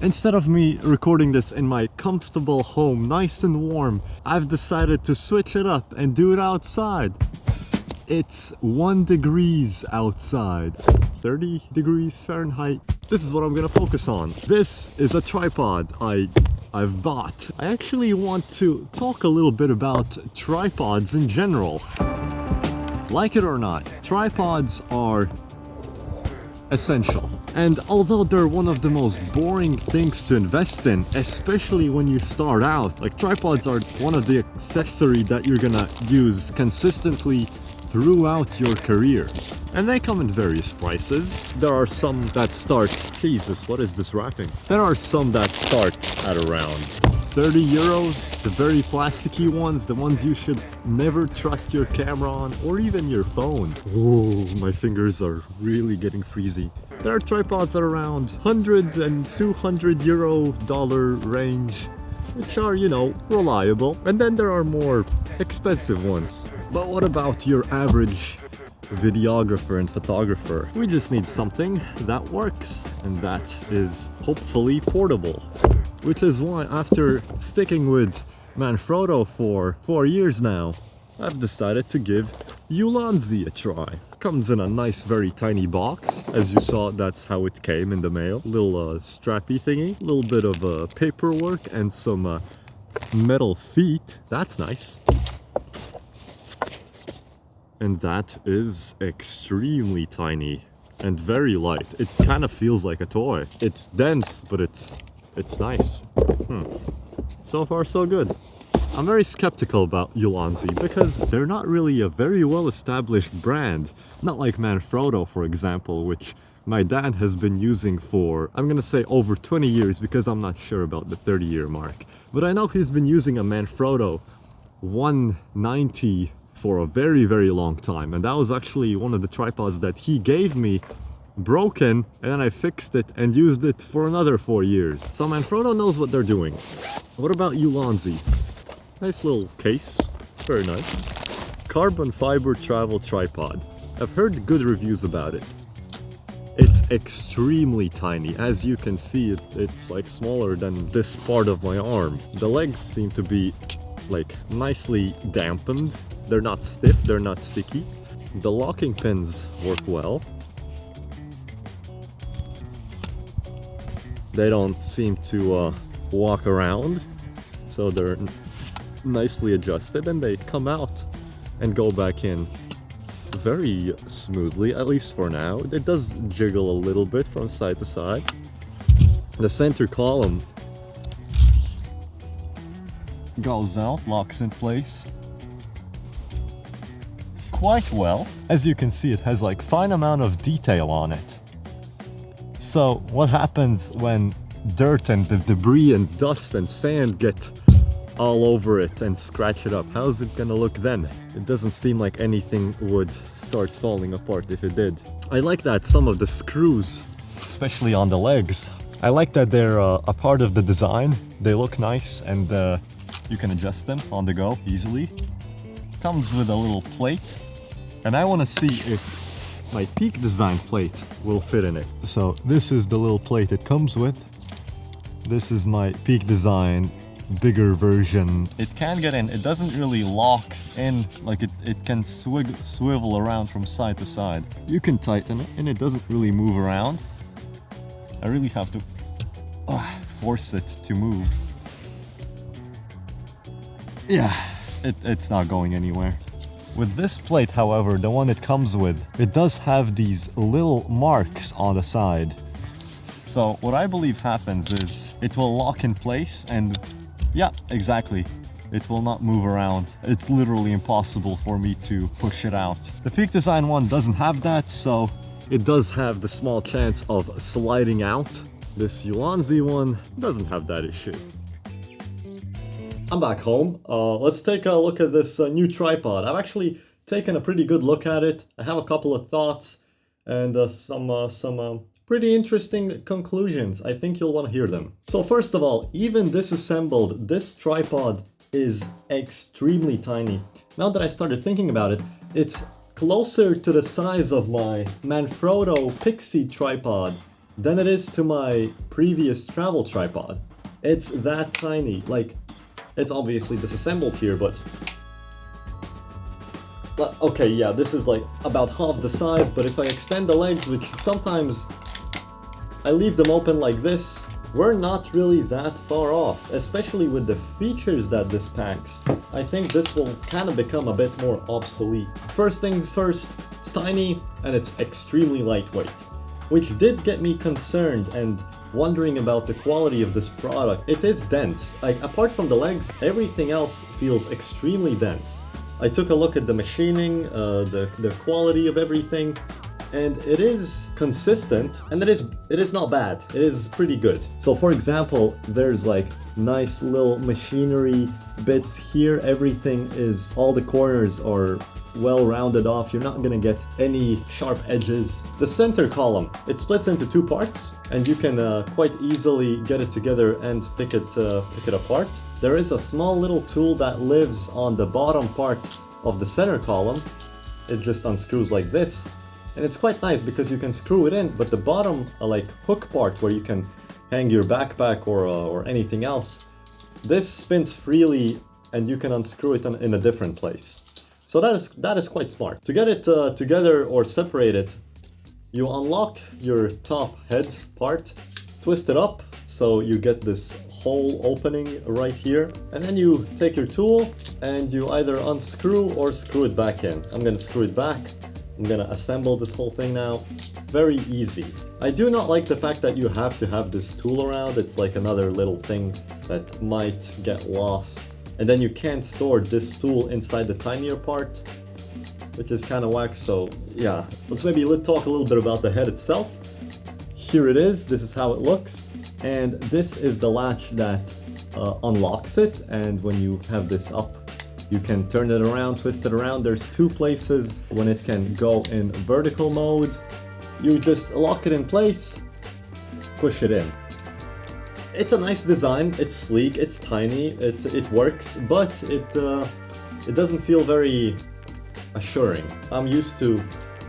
Instead of me recording this in my comfortable home, nice and warm, I've decided to switch it up and do it outside. It's 1 degrees outside, 30 degrees Fahrenheit. This is what I'm gonna focus on. This is a tripod I've bought. I actually want to talk a little bit about tripods in general. Like it or not, tripods are essential. And although they're one of the most boring things to invest in, especially when you start out, like tripods are one of the accessories that you're gonna use consistently throughout your career. And they come in various prices. There are some that start, Jesus, what is this wrapping? There are some that start at around 30 euros, the very plasticky ones, the ones you should never trust your camera on, or even your phone. Oh, my fingers are really getting freezy. There are tripods at around 100 and 200 euro dollar range, which are, you know, reliable. And then there are more expensive ones. But what about your average videographer and photographer? We just need something that works, and that is hopefully portable. Which is why, after sticking with Manfrotto for 4 years now, I've decided to give Ulanzi a try. Comes in a nice, very tiny box. As you saw, that's how it came in the mail. Little strappy thingy, a little bit of paperwork and some metal feet. That's nice. And that is extremely tiny and very light. It kind of feels like a toy. It's dense, but it's nice. So far, so good. I'm very skeptical about Ulanzi because they're not really a very well-established brand. Not like Manfrotto, for example, which my dad has been using for, I'm gonna say over 20 years because I'm not sure about the 30-year mark. But I know he's been using a Manfrotto 190 for a very, very long time. And that was actually one of the tripods that he gave me, broken, and then I fixed it and used it for another 4 years. So Manfrotto knows what they're doing. What about Ulanzi? Nice little case, very nice. Carbon fiber travel tripod. I've heard good reviews about it. It's extremely tiny. As you can see, it's like smaller than this part of my arm. The legs seem to be like nicely dampened. They're not stiff, they're not sticky. The locking pins work well. They don't seem to walk around, so they're nicely adjusted and they come out and go back in very smoothly, at least for now. It does jiggle a little bit from side to side. The center column goes out, locks in place quite well. As you can see, it has like fine amount of detail on it. So what happens when dirt and the debris and dust and sand get all over it and scratch it up? How's it gonna look then? It doesn't seem like anything would start falling apart if it did. I like that some of the screws, especially on the legs, I like that they're a part of the design. They look nice and you can adjust them on the go easily. Comes with a little plate, and I want to see if my Peak Design plate will fit in it. So this is the little plate it comes with. This is my Peak Design bigger version. It can get in. It doesn't really lock in, like it can swivel around from side to side. You can tighten it and it doesn't really move around. I really have to force it to move. Yeah, it's not going anywhere. With this plate, however, the one it comes with, it does have these little marks on the side. So what I believe happens is it will lock in place and yeah, exactly. It will not move around. It's literally impossible for me to push it out. The Peak Design one doesn't have that, so it does have the small chance of sliding out. This Ulanzi one doesn't have that issue. I'm back home. Let's take a look at this new tripod. I've actually taken a pretty good look at it. I have a couple of thoughts and some pretty interesting conclusions. I think you'll want to hear them. So first of all, even disassembled, this tripod is extremely tiny. Now that I started thinking about it, it's closer to the size of my Manfrotto Pixie tripod than it is to my previous travel tripod. It's that tiny. Like, it's obviously disassembled here, but okay, yeah, this is like about half the size, but if I extend the legs, which sometimes I leave them open like this, we're not really that far off, especially with the features that this packs. I think this will kind of become a bit more obsolete. First things first, it's tiny and it's extremely lightweight, which did get me concerned and wondering about the quality of this product. It is dense. Like, apart from the legs, everything else feels extremely dense. I took a look at the machining, the quality of everything, and it is consistent, and it is not bad. It is pretty good. So for example, there's like nice little machinery bits here. Everything is, all the corners are well rounded off. You're not gonna get any sharp edges. The center column, it splits into two parts, and you can quite easily get it together and pick it apart. There is a small little tool that lives on the bottom part of the center column. It just unscrews like this, and it's quite nice because you can screw it in, but the bottom like hook part where you can hang your backpack or anything else, this spins freely and you can unscrew it in a different place. So that is quite smart. To get it together or separate it, you unlock your top head part, twist it up so you get this hole opening right here, and then you take your tool and you either unscrew or screw it back in. I'm gonna screw it back. I'm gonna assemble this whole thing now. Very easy. I do not like the fact that you have to have this tool around. It's like another little thing that might get lost. And then you can't store this tool inside the tinier part, which is kind of whack. So yeah, let's talk a little bit about the head itself. Here it is. This is how it looks. And this is the latch that unlocks it. And when you have this up, you can turn it around, twist it around. There's two places when it can go in vertical mode. You just lock it in place, push it in. It's a nice design, it's sleek, it's tiny, it works, but it doesn't feel very assuring. I'm used to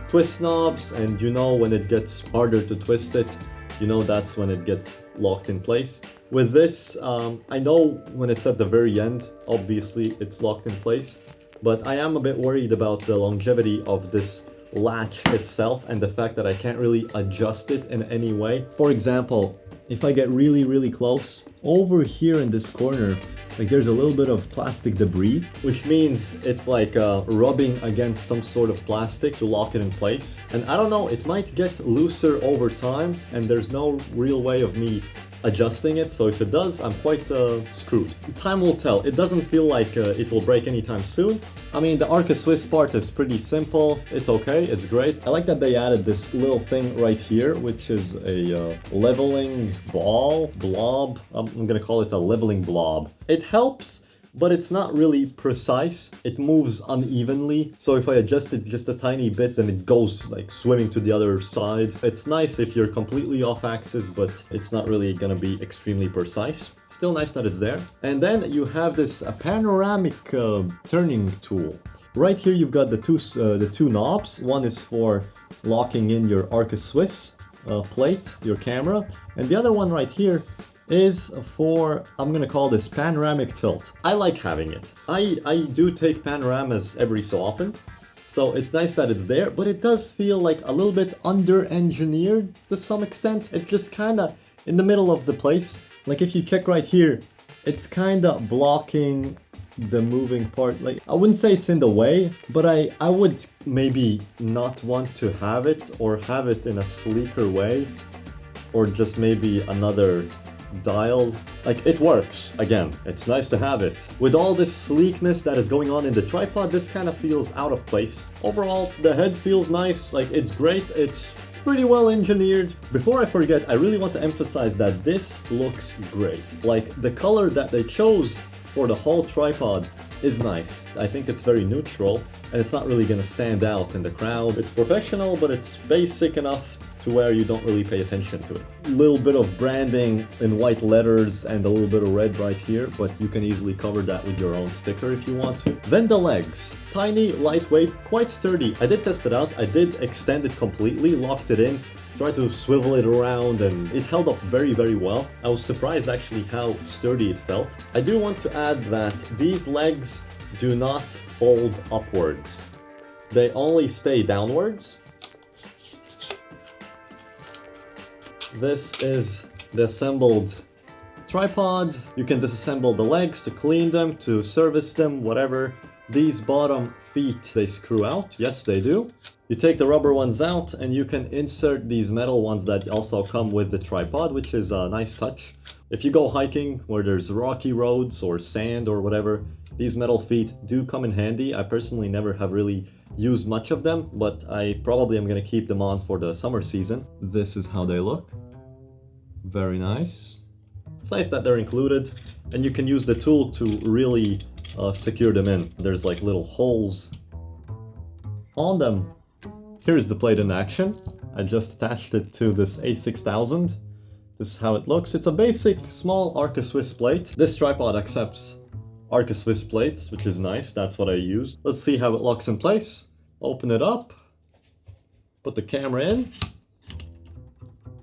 twist knobs, and you know when it gets harder to twist it, you know that's when it gets locked in place. With this, I know when it's at the very end, obviously it's locked in place, but I am a bit worried about the longevity of this latch itself and the fact that I can't really adjust it in any way. For example, if I get really close, over here in this corner, like there's a little bit of plastic debris, which means it's like rubbing against some sort of plastic to lock it in place. And I don't know, it might get looser over time, and there's no real way of me adjusting it, so if it does, I'm quite screwed. Time will tell. It doesn't feel like it will break anytime soon. I mean, the Arca Swiss part is pretty simple. It's okay, it's great. I like that they added this little thing right here, which is a leveling blob. I'm gonna call it a leveling blob. It helps, but it's not really precise. It moves unevenly, so if I adjust it just a tiny bit, then it goes like swimming to the other side. It's nice if you're completely off axis, but it's not really gonna be extremely precise. Still nice that it's there. And then you have this panoramic turning tool. Right here you've got the two knobs. One is for locking in your Arca Swiss plate, your camera, and the other one right here is for, I'm gonna call this panoramic tilt. I like having it. I do take panoramas every so often, so it's nice that it's there, but it does feel like a little bit under-engineered to some extent. It's just kinda in the middle of the place. Like if you check right here, it's kinda blocking the moving part. Like, I wouldn't say it's in the way, but I would maybe not want to have it, or have it in a sleeker way, or just maybe another dial. Like, it works. Again, it's nice to have it. With all this sleekness that is going on in the tripod, this kind of feels out of place. Overall, the head feels nice. Like, it's great. It's pretty well engineered. Before I forget, I really want to emphasize that this looks great. Like, the color that they chose for the whole tripod is nice. I think it's very neutral, and it's not really gonna stand out in the crowd. It's professional, but it's basic enough to where you don't really pay attention to it. A little bit of branding in white letters and a little bit of red right here, but you can easily cover that with your own sticker if you want to. Then the legs. Tiny, lightweight, quite sturdy. I did test it out. I did extend it completely, locked it in tried to swivel it around and it held up very, very well. I was surprised actually how sturdy it felt. I do want to add that these legs do not fold upwards. They only stay downwards. This is the assembled tripod. You can disassemble the legs to clean them, to service them, whatever. These bottom feet, they screw out. Yes, they do. You take the rubber ones out and you can insert these metal ones that also come with the tripod, which is a nice touch. If you go hiking where there's rocky roads or sand or whatever, these metal feet do come in handy. I personally never have really used much of them, but I probably am going to keep them on for the summer season. This is how they look. Very nice. It's nice that they're included, and you can use the tool to really secure them in. There's like little holes on them. Here's the plate in action. I just attached it to this A6000. This is how it looks. It's a basic small Arca Swiss plate. This tripod accepts Arca Swiss plates, which is nice. That's what I used. Let's see how it locks in place. Open it up. Put the camera in.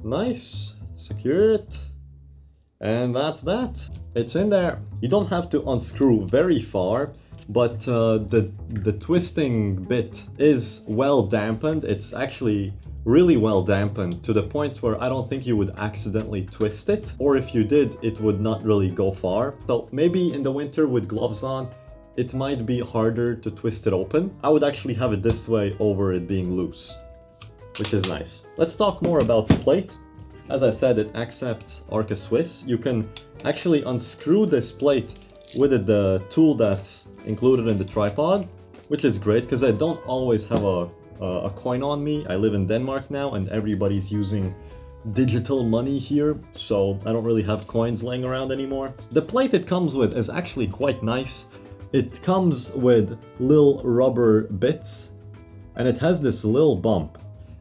Nice. Secure it. And that's that. It's in there. You don't have to unscrew very far, but the twisting bit is well dampened. It's actually really well dampened to the point where I don't think you would accidentally twist it, or if you did, it would not really go far. So maybe in the winter with gloves on, it might be harder to twist it open. I would actually have it this way over it being loose, which is nice. Let's talk more about the plate. As I said, it accepts Arca Swiss. You can actually unscrew this plate with the tool that's included in the tripod, which is great because I don't always have a coin on me. I live in Denmark now and everybody's using digital money here, so I don't really have coins laying around anymore. The plate it comes with is actually quite nice. It comes with little rubber bits and it has this little bump.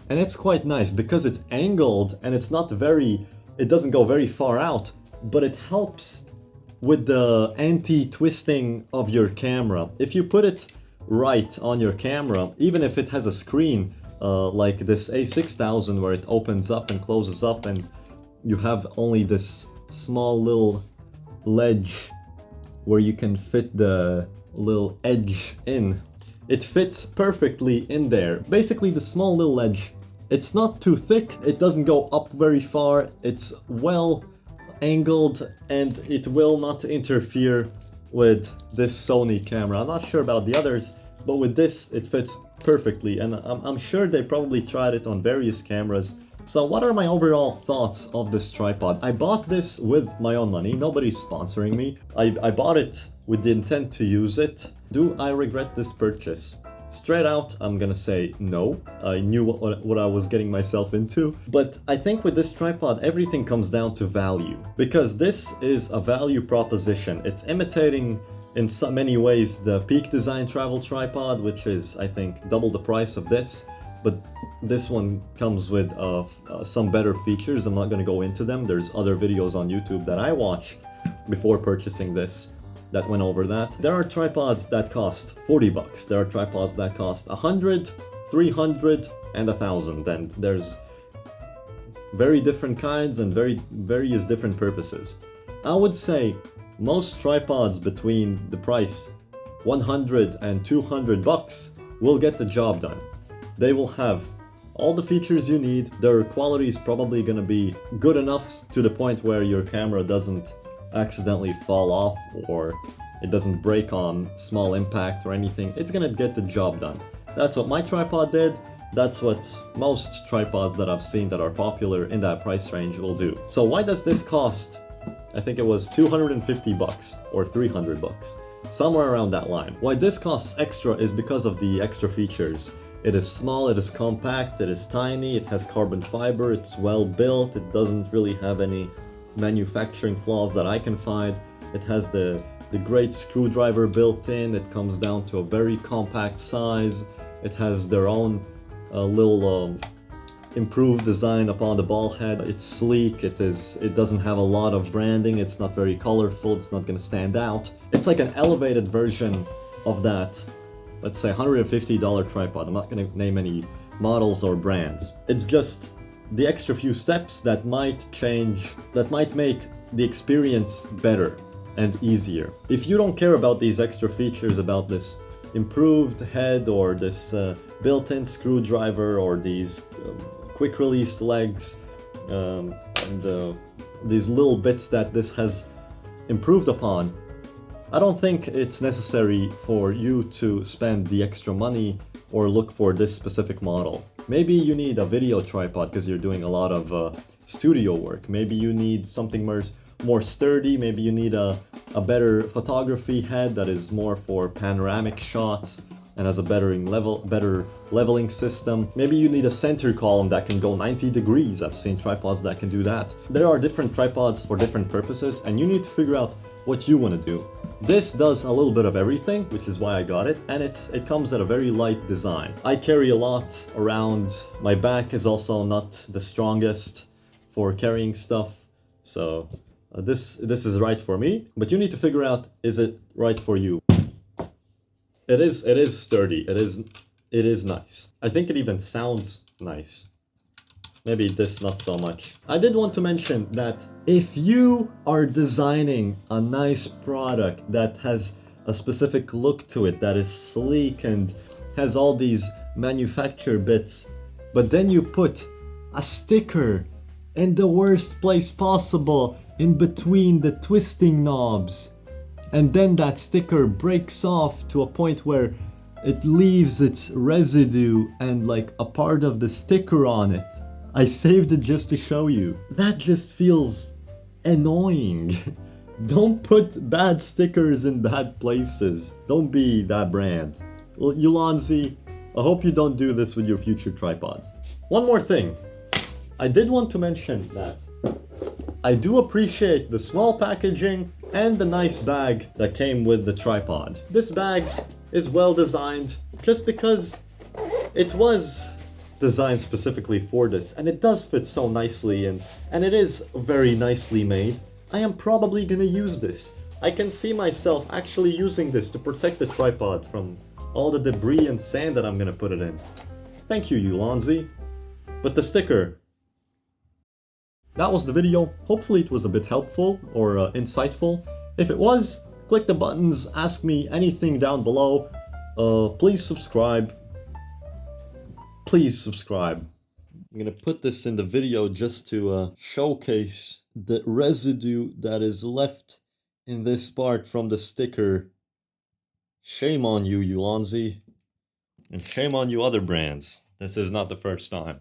And it's quite nice because it's angled and it's not very, it doesn't go very far out, but it helps with the anti-twisting of your camera. If you put it right on your camera, even if it has a screen like this A6000 where it opens up and closes up and you have only this small little ledge where you can fit the little edge in. It fits perfectly in there. Basically the small little ledge. It's not too thick, it doesn't go up very far, it's well angled and it will not interfere with this Sony camera. I'm not sure about the others, but with this it fits perfectly and I'm sure they probably tried it on various cameras. So what are my overall thoughts of this tripod? I bought this with my own money, nobody's sponsoring me. I bought it with the intent to use it. Do I regret this purchase? Straight out, I'm gonna say no. I knew what I was getting myself into. But I think with this tripod, everything comes down to value. Because this is a value proposition. It's imitating, in so many ways, the Peak Design Travel Tripod, which is, I think, double the price of this. But this one comes with some better features. I'm not gonna go into them. There's other videos on YouTube that I watched before purchasing this that went over that. There are tripods that cost 40 bucks. There are tripods that cost 100, 300, and 1,000. And there's very different kinds and various different purposes. I would say most tripods between the price 100 and 200 bucks will get the job done. They will have all the features you need. Their quality is probably gonna be good enough to the point where your camera doesn't accidentally fall off or it doesn't break on small impact or anything. It's gonna get the job done. That's what my tripod did. That's what most tripods that I've seen that are popular in that price range will do. So why does this cost? I think it was 250 bucks or 300 bucks, somewhere around that line. Why this costs extra is because of the extra features. It is small, it is compact, it is tiny, it has carbon fiber, it's well built, it doesn't really have any manufacturing flaws that I can find. It has the great screwdriver built in. It comes down to a very compact size. It has their own little improved design upon the ball head. It's sleek. It doesn't have a lot of branding. It's not very colorful. It's not gonna stand out. It's like an elevated version of that, let's say $150 tripod. I'm not gonna name any models or brands. It's just the extra few steps that might make the experience better and easier. If you don't care about these extra features, about this improved head or this built-in screwdriver or these quick release legs and these little bits that this has improved upon, I don't think it's necessary for you to spend the extra money or look for this specific model. Maybe you need a video tripod because you're doing a lot of studio work. Maybe you need something more sturdy. Maybe you need a better photography head that is more for panoramic shots and has a better leveling system. Maybe you need a center column that can go 90 degrees. I've seen tripods that can do that. There are different tripods for different purposes, and you need to figure out what you want to do. This does a little bit of everything, which is why I got it, and it comes at a very light design. I carry a lot around. My back is also not the strongest for carrying stuff, so this is right for me. But you need to figure out, is it right for you? It is sturdy. It is nice. I think it even sounds nice. Maybe this not so much. I did want to mention that if you are designing a nice product that has a specific look to it, that is sleek and has all these manufacturer bits, but then you put a sticker in the worst place possible in between the twisting knobs, and then that sticker breaks off to a point where it leaves its residue and like a part of the sticker on it. I saved it just to show you. That just feels annoying. Don't put bad stickers in bad places. Don't be that brand. Ulanzi, I hope you don't do this with your future tripods. One more thing. I did want to mention that I do appreciate the small packaging and the nice bag that came with the tripod. This bag is well designed just because it was designed specifically for this, and it does fit so nicely, and it is very nicely made. I am probably gonna use this. I can see myself actually using this to protect the tripod from all the debris and sand that I'm gonna put it in. Thank you, Ulanzi. But the sticker. That was the video. Hopefully it was a bit helpful or insightful. If it was, click the buttons, ask me anything down below. Please subscribe. Please subscribe. I'm gonna put this in the video just to showcase the residue that is left in this part from the sticker. Shame on you, Ulanzi. And shame on you other brands. This is not the first time.